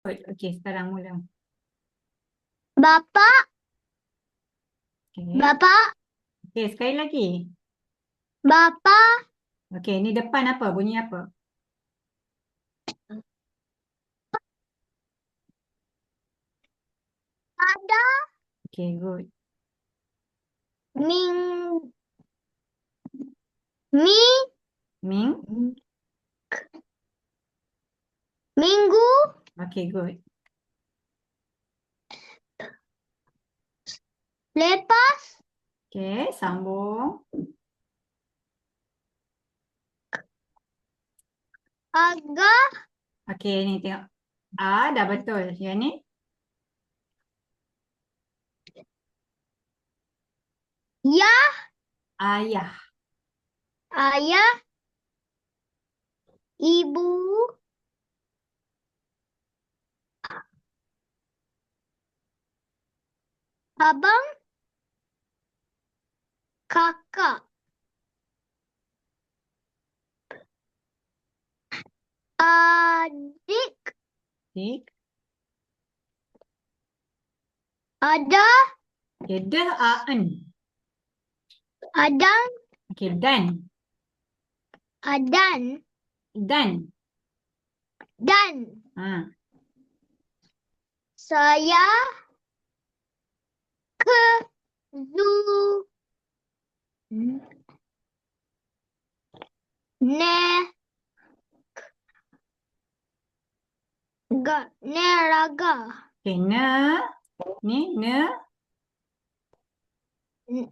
Okey, sekarang mula. Bapak, Okey. bapak, Okey, sekali lagi. bapak, Okey, ni depan apa? Bunyi apa? ada Okey, good. ming, mi, Ming. minggu, Okey, good. lepas, Okey, sambung. agak, Okey, ni tengok. A dah betul. Yang ni? ya, Ayah. ayah, ibu, abang, kakak, adik, Tik. ada, Okey, dah a en. adang, Okey, dan. adan, Dan. dan, Ha. saya, ke, zu, ne, ga, neraga, Okey, ne. Ni, ne. N-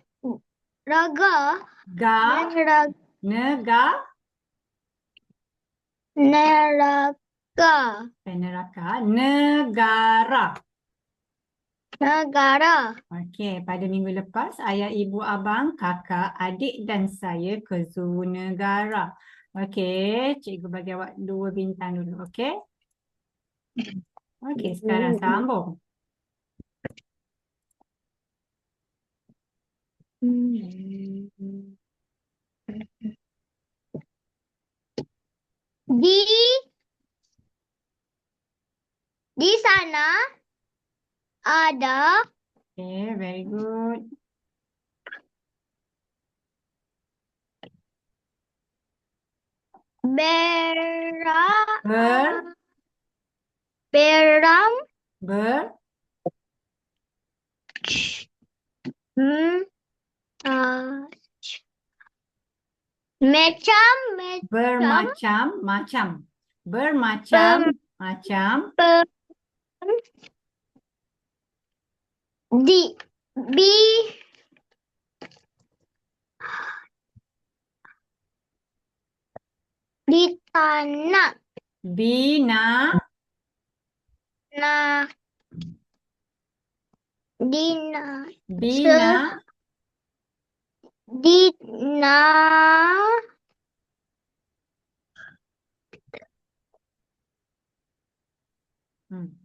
raga, Ga. neraga, Ne, ga. neraga, Neraka. Negara. negara, Okey, pada minggu lepas, ayah, ibu, abang, kakak, adik dan saya ke zoo negara. Okey, cikgu bagi awak 2 bintang dulu, okey? Okey, sekarang sambung. di, di sana ada Okey, very good. bera, Ber, beram, ber, hmm, ah, macam, macam, bermacam, macam. Bermacam, pem, macam. pem, di, bi, di tanah, Bina, nah, di, se, bina. di, na,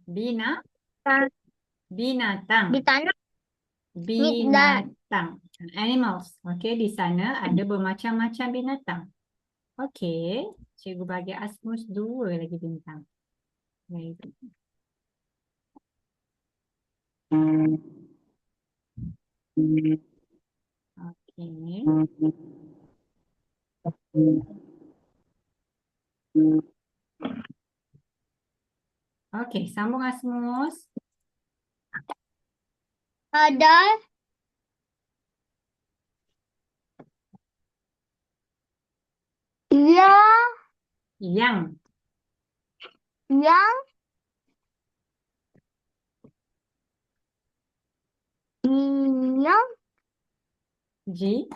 Bina, ta- binatang. di tanah, dan Binatang. Animals. Okey, di sana ada bermacam-macam binatang. Okey, cikgu bagi Asmus 2 lagi bintang. Very good. Okey. Okey, sambung Asmus. ada ya, Yang. yang, yang, Ji.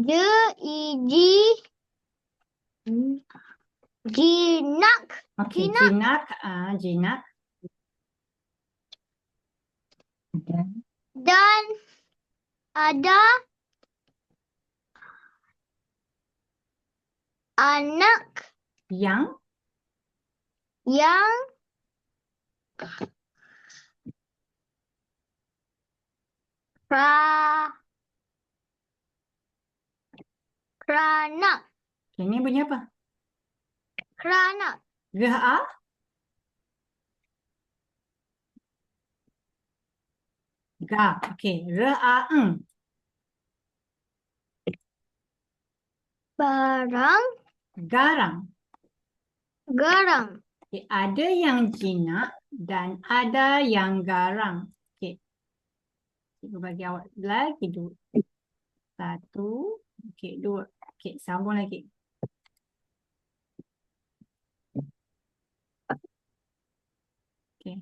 je, iji, jinak, Okey, jinak, jinak. Jinak. dan ada anak Yang. yang pra, Keranak. Okay, ni bunyi apa? Keranak. Ge-a? Ga. Okay. Re-a-eng. Barang. Garang. Garang. Okay. Ada yang jinak dan ada yang garang. Okay. Cikgu bagi awak lagi dua. Satu. Okay. Dua. Okay. Sambung lagi. Okay.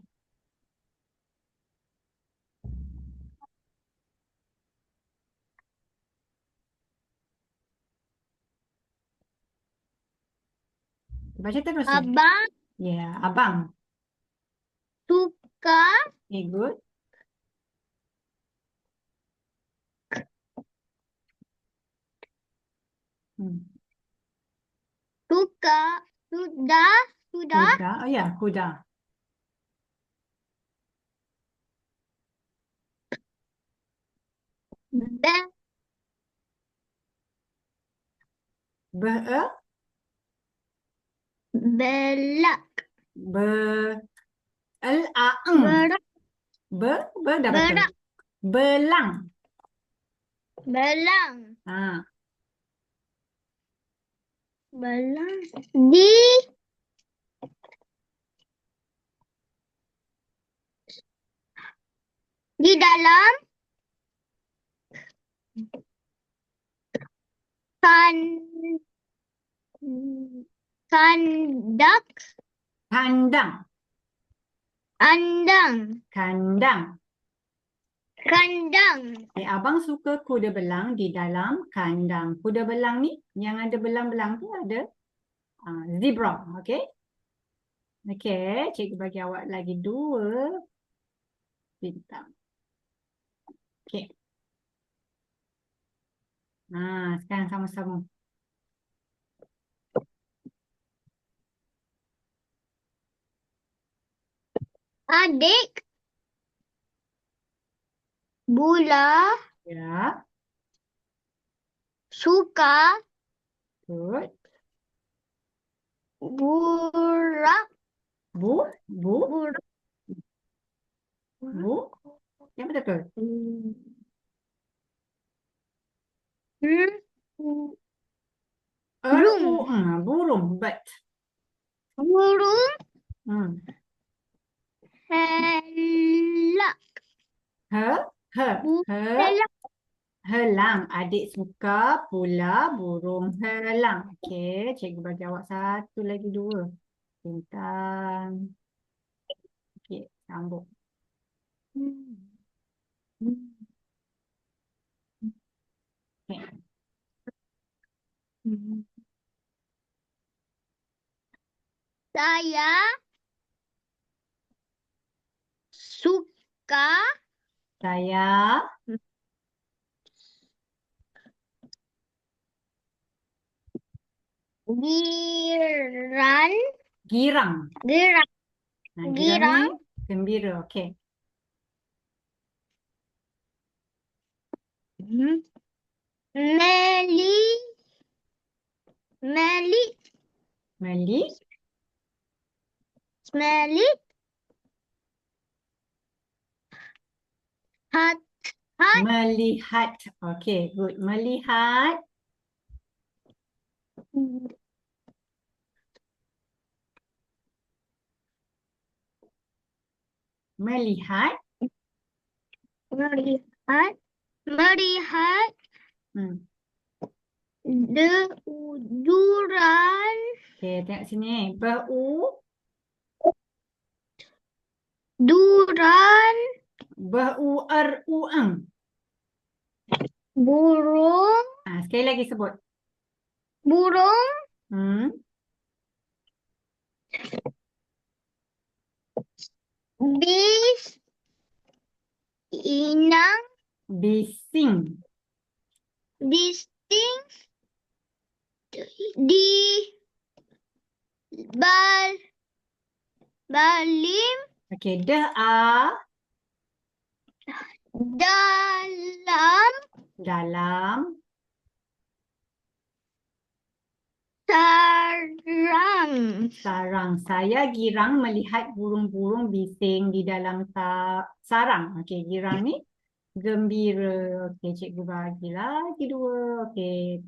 Baca terus ya. Abang Ya. Abang. suka Okay. Good. suka sudah Kuda. Oh ya. Kuda. be, Be-e. belak L-a-eng. berak Be dah betul. berak Belang. belang Ha. belang di dalam kan kandak Kandang. andang Kandang. kandang Okay, abang suka kuda belang di dalam kandang. Kuda belang ni yang ada belang-belang tu ada zebra. Okay. Okay. Cikgu bagi awak lagi dua bintang. Okay. Sekarang sama-sama. adik bula Ya. suka Good. burak Bu. burak Bu. Yang betul. burung Burung. Bird. burung Hmm. helak He. helak Helang. Adik suka pula burung helang. Okey, cikgu bagi awak satu lagi dua. Bintang. Okey, sambung. Okey. saya suka Saya giran girang. girang Girang girang ni gembira. Okey. meli meli Meli. meli hat Melihat. Okey, good. Melihat. Melihat. melihat melihat Hmm. duran Okey, tengok sini. Bau. duran Bau-er-uang. burung Sekali lagi sebut. burung Hmm. bis inang Bising. bising di balim Okey, dah dalam dalam sarang. Saya girang melihat burung-burung bising di dalam sarang. Okey, girang ni gembira. Okey, cikgu bagi lagi dua. Okey.